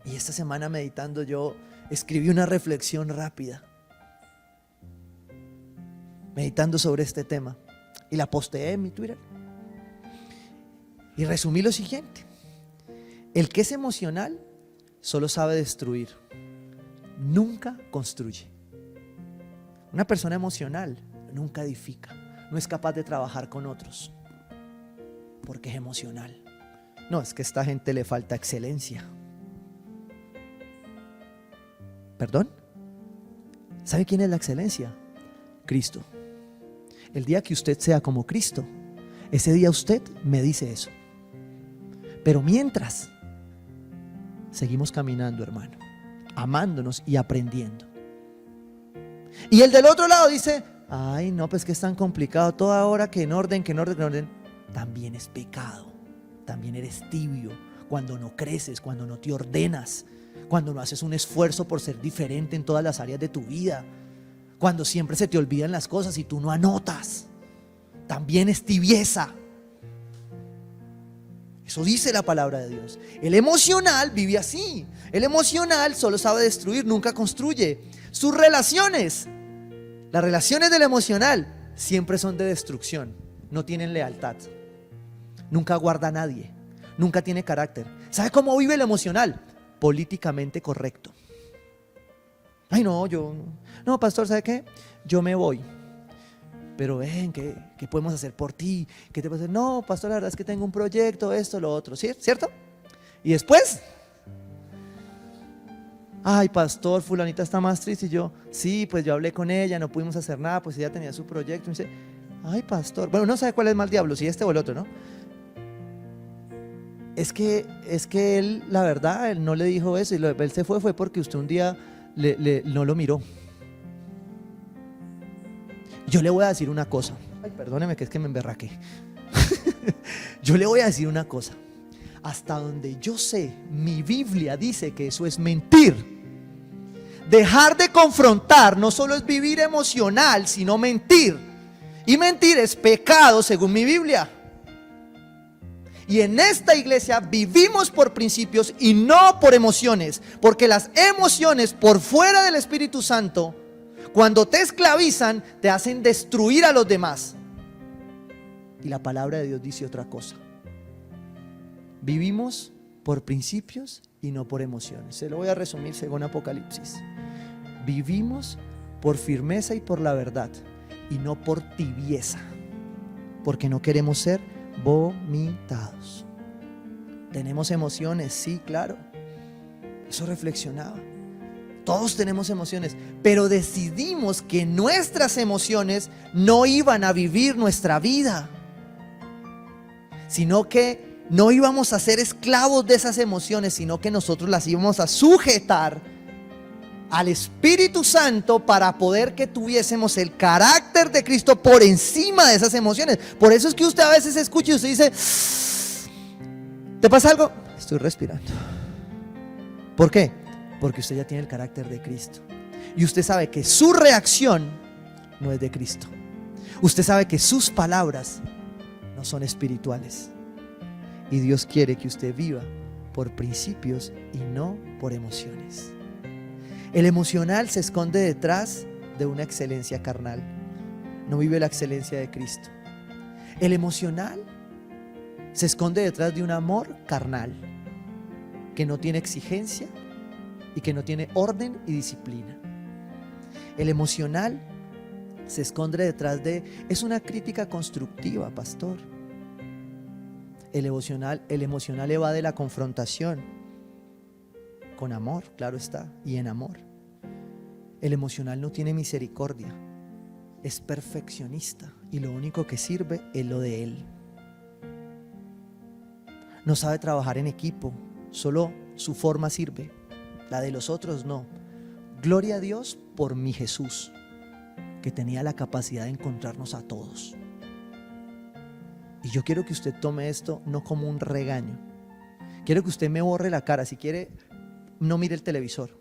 Y esta semana meditando yo escribí una reflexión rápida, meditando sobre este tema, y la posteé en mi Twitter. Y resumí lo siguiente: el que es emocional solo sabe destruir, nunca construye. Una persona emocional nunca edifica, no es capaz de trabajar con otros, porque es emocional. No, es que a esta gente le falta excelencia. ¿Perdón? ¿Sabe quién es la excelencia? Cristo. El día que usted sea como Cristo, ese día usted me dice eso. Pero mientras, seguimos caminando, hermano, amándonos y aprendiendo. Y el del otro lado dice: ay, no, pues que es tan complicado, toda hora que en orden. También es pecado, también eres tibio cuando no creces, cuando no te ordenas, cuando no haces un esfuerzo por ser diferente en todas las áreas de tu vida, cuando siempre se te olvidan las cosas y tú no anotas. También es tibieza. Eso dice la palabra de Dios. El emocional vive así. El emocional solo sabe destruir, nunca construye. Sus relaciones, las relaciones del emocional, siempre son de destrucción. No tienen lealtad. Nunca guarda a nadie. Nunca tiene carácter. ¿Sabe cómo vive el emocional? Políticamente correcto. Ay, no, pastor, ¿sabe qué? Yo me voy. Pero ven, ¿qué podemos hacer por ti? ¿Qué te puedo hacer? No, pastor, la verdad es que tengo un proyecto, esto, lo otro, ¿sí? ¿Cierto? Y después, ay, pastor, fulanita está más triste. Y yo, sí, pues yo hablé con ella, no pudimos hacer nada, pues ella tenía su proyecto. Y me dice, ay, pastor, bueno, no sabe cuál es más diablo, si este o el otro, ¿no? Es que él, la verdad, él no le dijo eso, y él se fue porque usted un día no lo miró. Yo le voy a decir una cosa. Ay, perdóneme que es que me emberraqué. Yo le voy a decir una cosa. Hasta donde yo sé, mi Biblia dice que eso es mentir. Dejar de confrontar no solo es vivir emocional, sino mentir. Y mentir es pecado según mi Biblia. Y en esta iglesia vivimos por principios y no por emociones, porque las emociones por fuera del Espíritu Santo, cuando te esclavizan, te hacen destruir a los demás. Y la palabra de Dios dice otra cosa: vivimos por principios y no por emociones. Se lo voy a resumir según Apocalipsis. Vivimos por firmeza y por la verdad, y no por tibieza, porque no queremos ser vomitados. Tenemos emociones, sí, claro. Eso reflexionaba. Todos tenemos emociones, pero decidimos que nuestras emociones no iban a vivir nuestra vida, sino que no íbamos a ser esclavos de esas emociones, sino que nosotros las íbamos a sujetar al Espíritu Santo para poder que tuviésemos el carácter de Cristo por encima de esas emociones. Por eso es que usted a veces escucha y usted dice, ¿te pasa algo? Estoy respirando. ¿Por qué? Porque usted ya tiene el carácter de Cristo. Y usted sabe que su reacción no es de Cristo. Usted sabe que sus palabras no son espirituales. Y Dios quiere que usted viva por principios y no por emociones. El emocional se esconde detrás de una excelencia carnal. No vive la excelencia de Cristo. El emocional se esconde detrás de un amor carnal que no tiene exigencia y que no tiene orden y disciplina. El emocional se esconde detrás de... Es una crítica constructiva, pastor. El emocional evade la confrontación con amor, claro está, y en amor. El emocional no tiene misericordia. es perfeccionista y lo único que sirve es lo de él. No sabe trabajar en equipo, solo su forma sirve, la de los otros no. Gloria a Dios por mi Jesús, que tenía la capacidad de encontrarnos a todos. Y yo quiero que usted tome esto no como un regaño. Quiero que usted me borre la cara. Si quiere, no mire el televisor.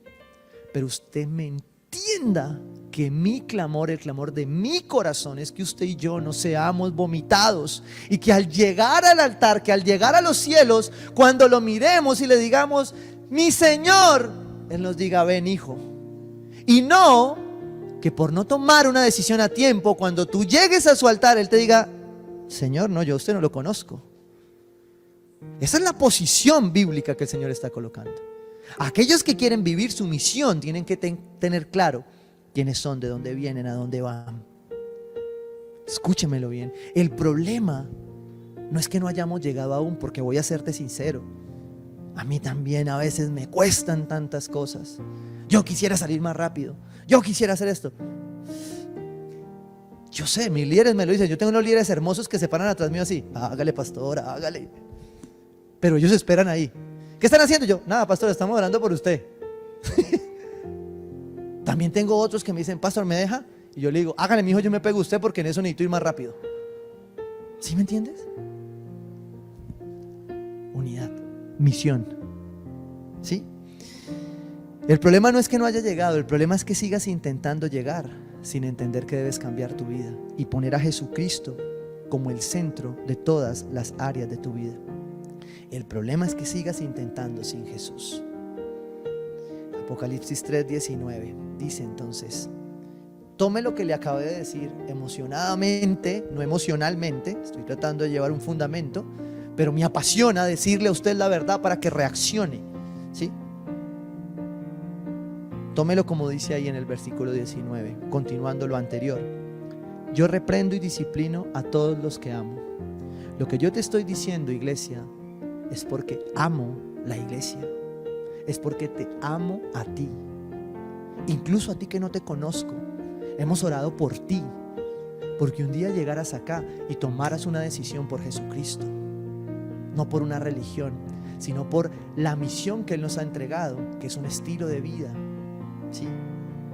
Pero usted me entienda que mi clamor, el clamor de mi corazón es que usted y yo no seamos vomitados. Y que al llegar al altar, que al llegar a los cielos, cuando lo miremos y le digamos, mi Señor, Él nos diga, ven hijo. Y no que por no tomar una decisión a tiempo, cuando tú llegues a su altar, Él te diga, Señor, no, yo a usted no lo conozco. Esa es la posición bíblica que el Señor está colocando. Aquellos que quieren vivir su misión tienen que tener claro quiénes son, de dónde vienen, a dónde van. Escúchemelo bien. El problema no es que no hayamos llegado aún, porque voy a serte sincero. A mí también a veces me cuestan tantas cosas. Yo quisiera salir más rápido. Yo quisiera hacer esto. Yo sé, mis líderes me lo dicen. Yo tengo unos líderes hermosos que se paran atrás mío así. Hágale, pastora, hágale. Pero ellos esperan ahí. ¿Qué están haciendo? Yo, nada, pastor, estamos orando por usted. También tengo otros que me dicen, pastor, ¿me deja? Y yo le digo, hágale, mijo, yo me pego a usted porque en eso necesito ir más rápido. ¿Sí me entiendes? Unidad, misión. ¿Sí? El problema no es que no haya llegado, el problema es que sigas intentando llegar sin entender que debes cambiar tu vida y poner a Jesucristo como el centro de todas las áreas de tu vida. El problema es que sigas intentando sin Jesús. Apocalipsis 3:19 dice entonces, tome lo que le acabé de decir emocionadamente, no emocionalmente. Estoy tratando de llevar un fundamento, pero me apasiona decirle a usted la verdad para que reaccione, ¿sí? Tómelo como dice ahí en el versículo 19, continuando lo anterior. Yo reprendo y disciplino a todos los que amo. Lo que yo te estoy diciendo, iglesia, es porque amo la iglesia. Es porque te amo a ti. Incluso a ti que no te conozco. Hemos orado por ti. Porque un día llegaras acá y tomaras una decisión por Jesucristo. No por una religión, sino por la misión que Él nos ha entregado, que es un estilo de vida, ¿sí?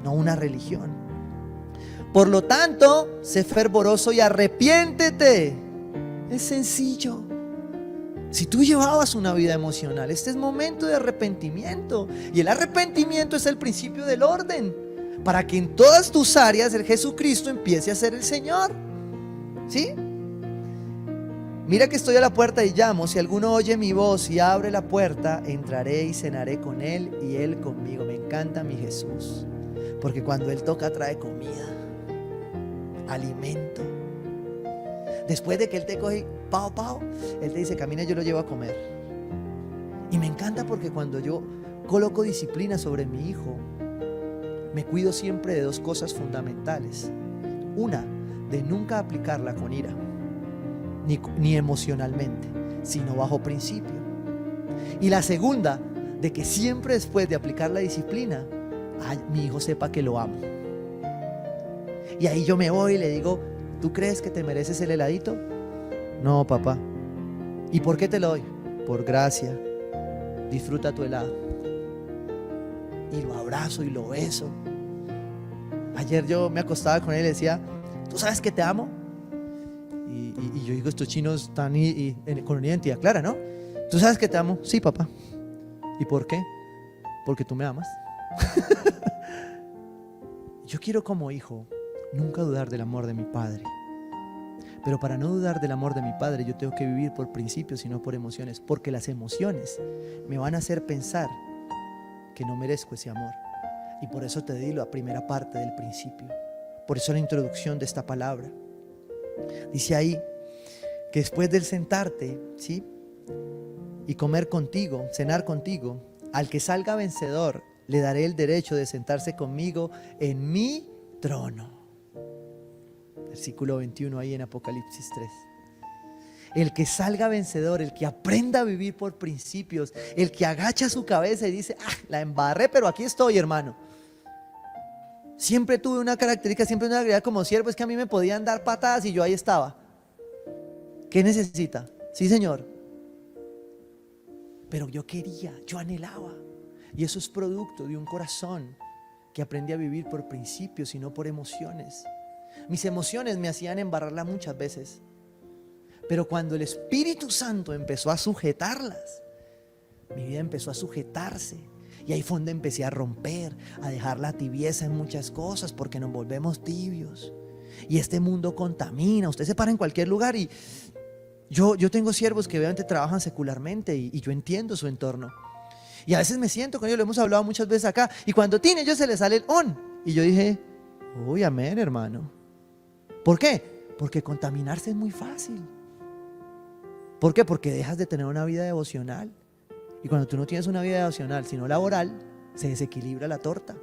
No una religión. Por lo tanto, sé fervoroso y arrepiéntete. Es sencillo. Si tú llevabas una vida emocional, este es momento de arrepentimiento. Y el arrepentimiento es el principio del orden, para que en todas tus áreas el Jesucristo empiece a ser el Señor. ¿Sí? Mira que estoy a la puerta y llamo. Si alguno oye mi voz y abre la puerta, entraré y cenaré con él y él conmigo. Me encanta mi Jesús, porque cuando Él toca trae comida, alimento. Después de que Él te coge, pao, Él te dice, camina, yo lo llevo a comer. Y me encanta porque cuando yo coloco disciplina sobre mi hijo, me cuido siempre de dos cosas fundamentales. Una, de nunca aplicarla con ira, ni emocionalmente, sino bajo principio. Y la segunda, de que siempre después de aplicar la disciplina, mi hijo sepa que lo amo. Y ahí yo me voy y le digo, ¿tú crees que te mereces el heladito? No, papá. ¿Y por qué te lo doy? Por gracia. Disfruta tu helado. Y lo abrazo y lo beso. Ayer yo me acostaba con él y le decía, ¿tú sabes que te amo? Y yo digo, estos chinos están con una identidad clara, ¿no? ¿Tú sabes que te amo? Sí, papá. ¿Y por qué? Porque tú me amas. Yo quiero como hijo nunca dudar del amor de mi padre. Pero para no dudar del amor de mi padre, yo tengo que vivir por principios y no por emociones. Porque las emociones me van a hacer pensar que no merezco ese amor. Y por eso te di la primera parte del principio. Por eso la introducción de esta palabra. Dice ahí que después del sentarte, ¿sí?, y comer contigo, cenar contigo, al que salga vencedor, le daré el derecho de sentarse conmigo en mi trono. Versículo 21 ahí en Apocalipsis 3. El que salga vencedor, el que aprenda a vivir por principios, el que agacha su cabeza y dice, la embarré, pero aquí estoy, hermano. Siempre tuve una característica, siempre una habilidad como siervo, es que a mí me podían dar patadas y yo ahí estaba. ¿Qué necesita? Sí, Señor. Pero yo quería, yo anhelaba. Y eso es producto de un corazón que aprendí a vivir por principios y no por emociones. Mis emociones me hacían embarrarla muchas veces. Pero cuando el Espíritu Santo empezó a sujetarlas, mi vida empezó a sujetarse. Y ahí fue donde empecé a romper, a dejar la tibieza en muchas cosas, porque nos volvemos tibios. Y este mundo contamina. Usted se para en cualquier lugar y yo tengo siervos que obviamente trabajan secularmente y yo entiendo su entorno. Y a veces me siento con ellos, lo hemos hablado muchas veces acá. Y cuando tiene ellos se les sale el on. Y yo dije, uy, amén, hermano. ¿Por qué? Porque contaminarse es muy fácil. ¿Por qué? Porque dejas de tener una vida devocional. Y cuando tú no tienes una vida devocional, sino laboral, se desequilibra la torta.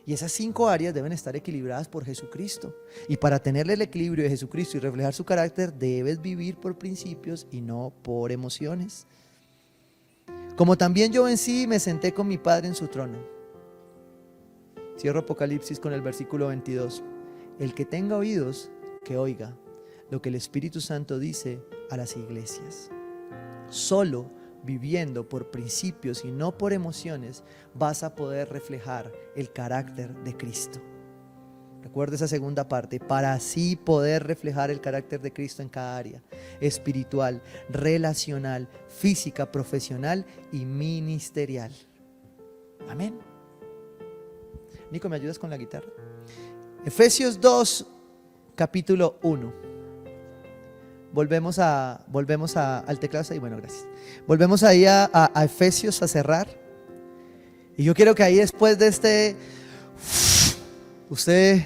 Y esas 5 áreas deben estar equilibradas por Jesucristo. Y para tener el equilibrio de Jesucristo y reflejar su carácter, debes vivir por principios y no por emociones. Como también yo vencí y me senté con mi Padre en su trono. Cierro Apocalipsis con el versículo 22. El que tenga oídos, que oiga lo que el Espíritu Santo dice a las iglesias. Solo viviendo por principios y no por emociones vas a poder reflejar el carácter de Cristo. Recuerda esa segunda parte, para así poder reflejar el carácter de Cristo en cada área: espiritual, relacional, física, profesional y ministerial. Amén. Nico, ¿me ayudas con la guitarra? Efesios 2, capítulo 1. Volvemos al teclado ahí. Bueno, gracias. Volvemos ahí a Efesios a cerrar. Y yo quiero que ahí después de usted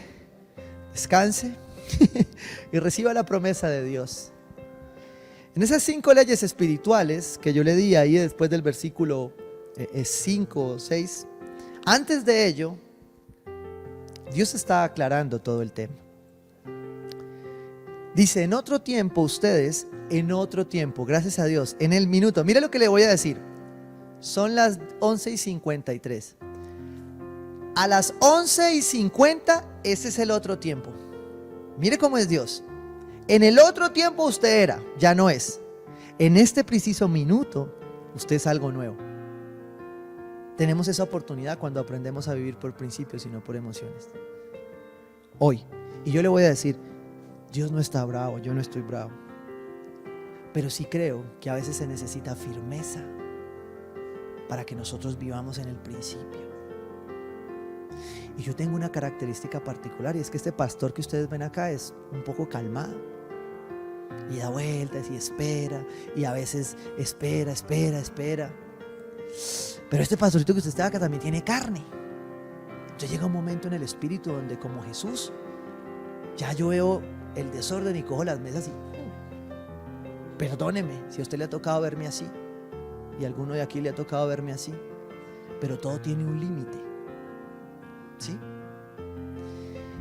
descanse y reciba la promesa de Dios. En esas 5 leyes espirituales que yo le di ahí después del versículo 5 o 6, antes de ello, Dios está aclarando todo el tema. Dice, en otro tiempo ustedes, en otro tiempo, gracias a Dios, en el minuto, mire lo que le voy a decir. Son las 11:53. A las 11:50, ese es el otro tiempo. Mire cómo es Dios. En el otro tiempo usted era, ya no es. En este preciso minuto, usted es algo nuevo. Tenemos esa oportunidad cuando aprendemos a vivir por principios y no por emociones. Hoy. Y yo le voy a decir, Dios no está bravo, yo no estoy bravo. Pero sí creo que a veces se necesita firmeza para que nosotros vivamos en el principio. Y yo tengo una característica particular, y es que este pastor que ustedes ven acá es un poco calmado. Y da vueltas y espera, y a veces espera. Pero este pastorcito que usted está acá también tiene carne. Entonces llega un momento en el espíritu donde, como Jesús, ya yo veo el desorden y cojo las mesas y perdóneme si a usted le ha tocado verme así, y a alguno de aquí le ha tocado verme así, pero todo tiene un límite, ¿sí?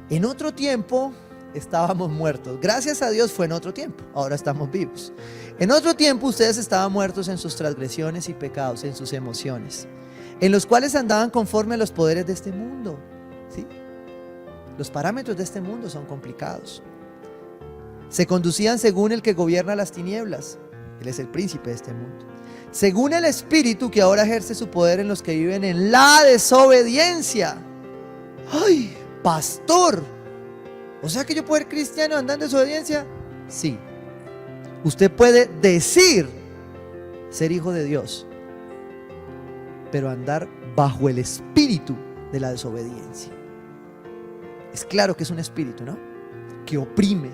En otro tiempo estábamos muertos. Gracias a Dios fue en otro tiempo, ahora estamos vivos. En otro tiempo ustedes estaban muertos en sus transgresiones y pecados, en sus emociones, en los cuales andaban conforme a los poderes de este mundo, ¿sí? Los parámetros de este mundo son complicados. Se conducían según el que gobierna las tinieblas. Él es el príncipe de este mundo. Según el espíritu que ahora ejerce su poder en los que viven en la desobediencia. ¡Ay, pastor! ¿O sea que yo puedo ser cristiano andando en desobediencia? Sí. Usted puede decir ser hijo de Dios, pero andar bajo el espíritu de la desobediencia. Es claro que es un espíritu, ¿no? Que oprime,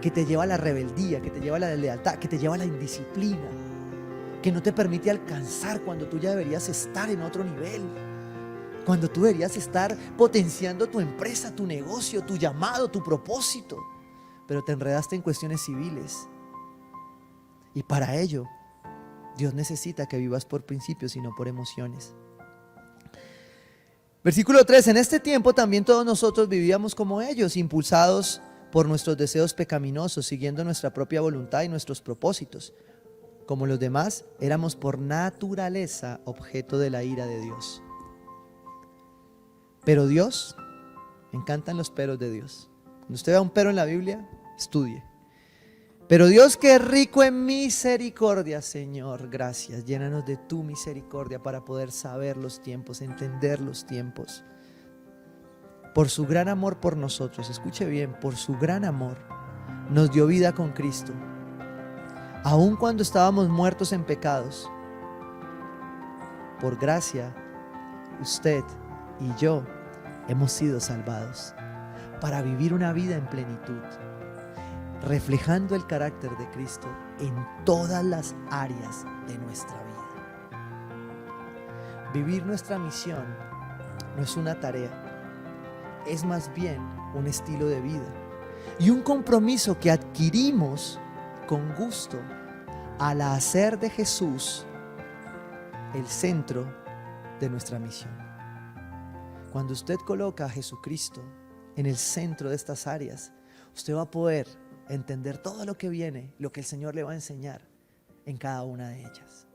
que te lleva a la rebeldía, que te lleva a la deslealtad, que te lleva a la indisciplina, que no te permite alcanzar cuando tú ya deberías estar en otro nivel, cuando tú deberías estar potenciando tu empresa, tu negocio, tu llamado, tu propósito, pero te enredaste en cuestiones civiles. Y para ello, Dios necesita que vivas por principios y no por emociones. Versículo 3, en este tiempo también todos nosotros vivíamos como ellos, impulsados por nuestros deseos pecaminosos, siguiendo nuestra propia voluntad y nuestros propósitos. Como los demás, éramos por naturaleza objeto de la ira de Dios. Pero Dios, Me encantan los peros de Dios. Cuando usted vea un pero en la Biblia, estudie. Pero Dios, que es rico en misericordia, Señor, gracias. Llénanos de tu misericordia para poder saber los tiempos, entender los tiempos. Por su gran amor por nosotros, escuche bien, por su gran amor, nos dio vida con Cristo. Aun cuando estábamos muertos en pecados, por gracia, usted y yo hemos sido salvados para vivir una vida en plenitud, reflejando el carácter de Cristo en todas las áreas de nuestra vida. Vivir nuestra misión no es una tarea, es más bien un estilo de vida y un compromiso que adquirimos con gusto al hacer de Jesús el centro de nuestra misión. Cuando usted coloca a Jesucristo en el centro de estas áreas, usted va a poder entender todo lo que viene, lo que el Señor le va a enseñar en cada una de ellas.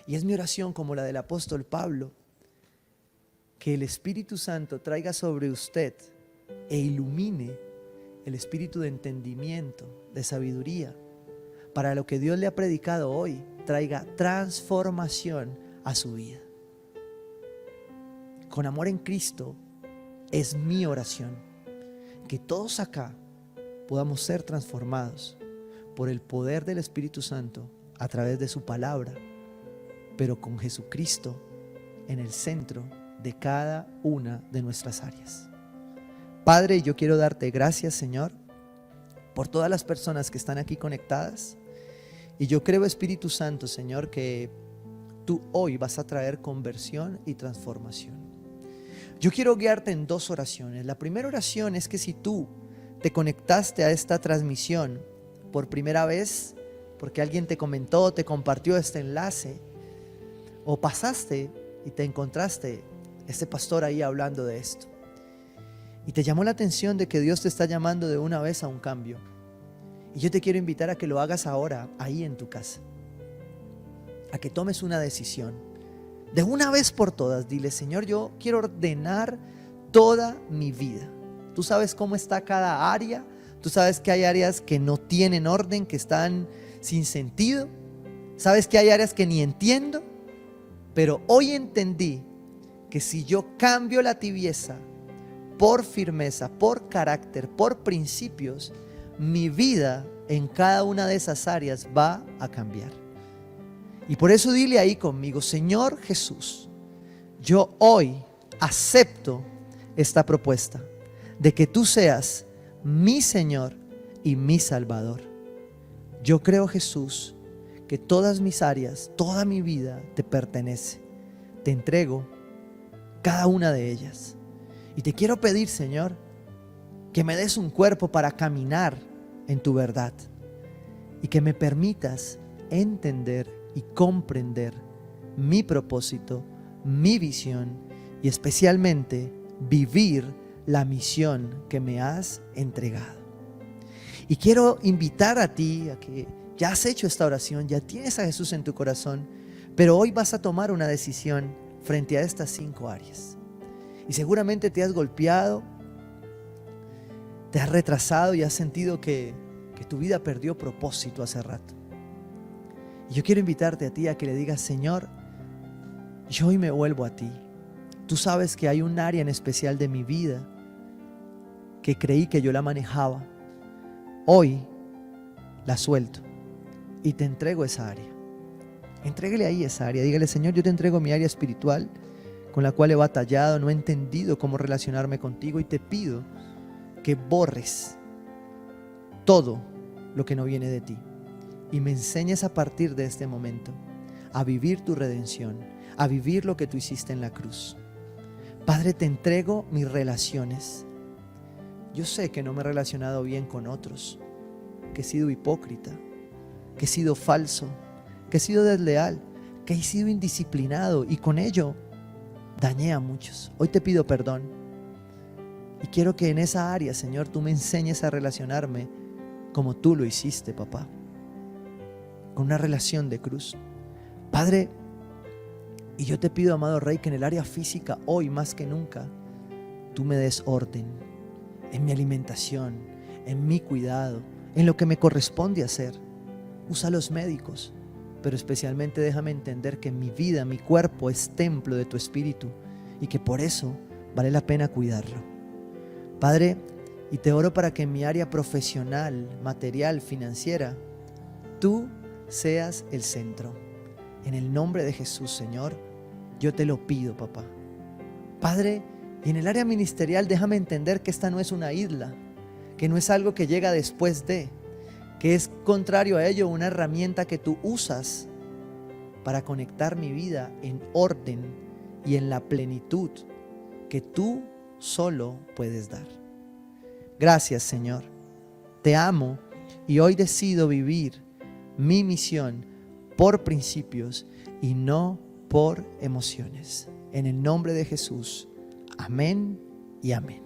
Y es mi oración, como la del apóstol Pablo, que el Espíritu Santo traiga sobre usted e ilumine el espíritu de entendimiento, de sabiduría, para lo que Dios le ha predicado hoy, traiga transformación a su vida. Con amor en Cristo, es mi oración que todos acá podamos ser transformados por el poder del Espíritu Santo a través de su palabra, pero con Jesucristo en el centro de cada una de nuestras áreas. Padre, yo quiero darte gracias, Señor, por todas las personas que están aquí conectadas. Y yo creo, Espíritu Santo, Señor, que tú hoy vas a traer conversión y transformación. Yo quiero guiarte en 2 oraciones. La primera oración es que si tú te conectaste a esta transmisión por primera vez, porque alguien te comentó, te compartió este enlace, o pasaste y te encontraste este pastor ahí hablando de esto, y te llamó la atención de que Dios te está llamando de una vez a un cambio, y yo te quiero invitar a que lo hagas ahora, ahí en tu casa, a que tomes una decisión. De una vez por todas, dile: Señor, yo quiero ordenar toda mi vida. Tú sabes cómo está cada área. Tú sabes que hay áreas que no tienen orden, que están sin sentido. Sabes que hay áreas que ni entiendo. Pero hoy entendí que si yo cambio la tibieza por firmeza, por carácter, por principios, mi vida en cada una de esas áreas va a cambiar. Y por eso dile ahí conmigo: Señor Jesús, yo hoy acepto esta propuesta de que tú seas mi Señor y mi Salvador. Yo creo, Jesús, que todas mis áreas, toda mi vida te pertenece. Te entrego cada una de ellas. Y te quiero pedir, Señor, que me des un cuerpo para caminar en tu verdad y que me permitas entender y comprender mi propósito, mi visión y especialmente vivir la misión que me has entregado. Y quiero invitar a ti a que ya has hecho esta oración, ya tienes a Jesús en tu corazón, pero hoy vas a tomar una decisión frente a estas 5 áreas. Y seguramente te has golpeado, te has retrasado y has sentido que tu vida perdió propósito hace rato. Y yo quiero invitarte a ti a que le digas: Señor, yo hoy me vuelvo a ti. Tú sabes que hay un área en especial de mi vida que creí que yo la manejaba. Hoy la suelto y te entrego esa área. Entréguele ahí esa área. Dígale: Señor, yo te entrego mi área espiritual con la cual he batallado, no he entendido cómo relacionarme contigo, y te pido que borres todo lo que no viene de ti y me enseñes a partir de este momento a vivir tu redención, a vivir lo que tú hiciste en la cruz. Padre, te entrego mis relaciones. Yo sé que no me he relacionado bien con otros, que he sido hipócrita, que he sido falso, que he sido desleal, que he sido indisciplinado y con ello dañé a muchos. Hoy te pido perdón y quiero que en esa área, Señor, tú me enseñes a relacionarme como tú lo hiciste, papá, con una relación de cruz. Padre, y yo te pido, amado Rey, que en el área física hoy más que nunca tú me des orden en mi alimentación, en mi cuidado, en lo que me corresponde hacer. Usa los médicos, pero especialmente déjame entender que mi vida, mi cuerpo es templo de tu Espíritu y que por eso vale la pena cuidarlo. Padre, y te oro para que en mi área profesional, material, financiera, tú seas el centro. En el nombre de Jesús, Señor, yo te lo pido, papá. Padre, y en el área ministerial déjame entender que esta no es una isla, que no es algo que llega después de, que es contrario a ello una herramienta que tú usas para conectar mi vida en orden y en la plenitud que tú solo puedes dar. Gracias, Señor. Te amo y hoy decido vivir mi misión por principios y no por emociones. En el nombre de Jesús. Amén y amén.